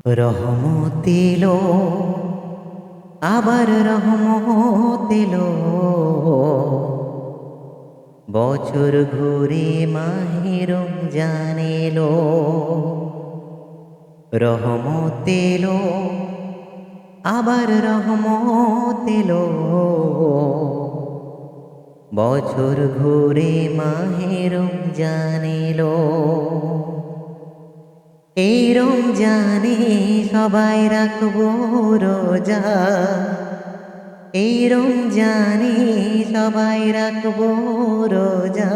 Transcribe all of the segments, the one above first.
রহমত এলো, আবার রহমত এলো। বছর ঘুরে মাহে রমজান এলো। রহমত এলো, আবার রহমত এলো। বছর ঘুরে মাহে রমজান এলো। এই রমজানে সবাই রাখবো রোজা। এই রমজানে সবাই রাখবো রোজা।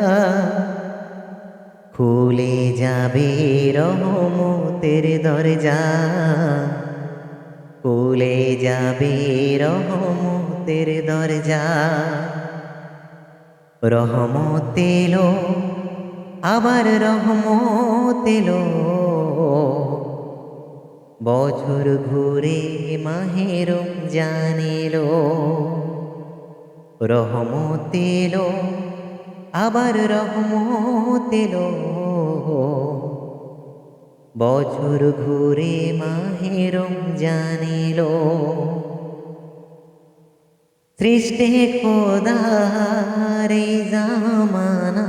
খুলে যাবে রহমতের দরজা। খুলে যাবে রহমতের দরজা। রহমত এলো, আবার রহমত এলো। বছর ঘুরে মাহে রমজান এলো। রহমত এলো, আবার রহমত এলো। বছর ঘুরে মাহে রমজান এলো। সৃষ্টি খোদার এই জামানা।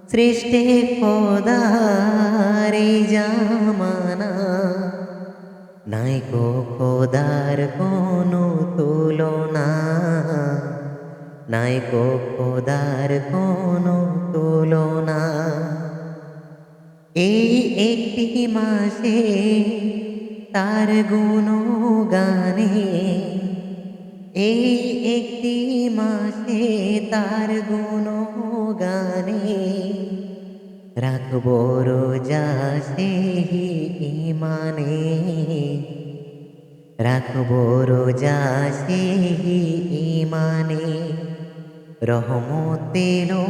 সৃষ্টি খোদার এই জামানা। নাই গো খোদার কোনো তুলনা। নাই গো খোদার কোনো তুলনা। এই একটি মাসে তার গুণগানে। এই একটি মাসে তার গুণগানে। রাখবো রোজা সেই ঈমানে। রাখবো রোজা সেই ঈমানে। রহমত এলো,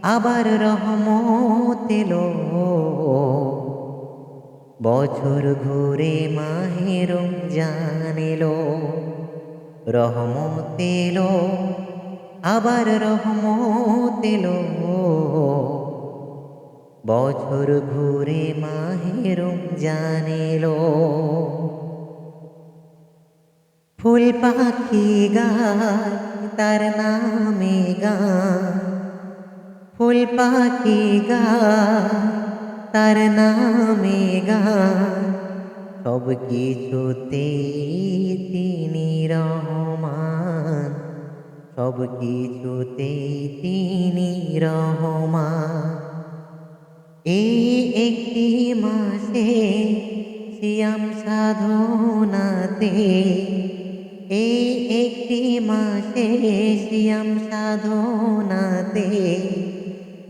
আবার রহমত এলো। বছর ঘুরে মাহে রমজান এলো। রহমত এলো, আবার রহমত এলো। বছর ঘুরে মাহে রমজান এলো। ফুল পাখি গায় তার নামে গান। ফুল পাখি গায় তার নামে গান। সব কিছুতে তিনি রহমান। সব কিছুতে তিনি রহমান। এই একটি মাসে সিয়াম সাধনাতে। এই একটি মাসে সিয়াম সাধনাতে।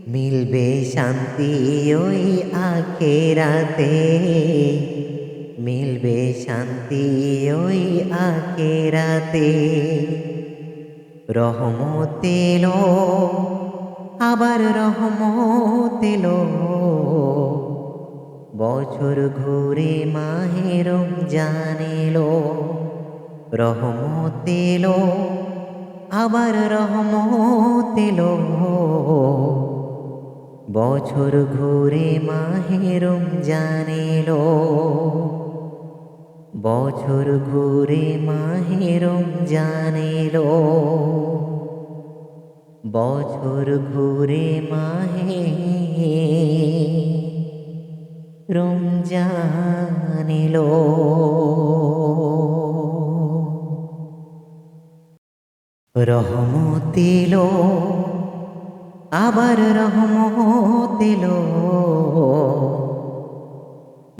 মিলবে শান্তি ওই আখেরাতে। মিলবে শান্তি ওই আখেরাতে। রহমত এলো, আবার রহমত এলো। বছর ঘুরে মাহে রমজান এলো। রহমত এলো, আবার রহমত এলো। বছর ঘুরে মাহে রমজান এলো। বছর ঘুরে মাহে রমজান এলো। বছর ঘুরে মাহে রমজান এলো। রহমত এলো, আবার রহমত এলো।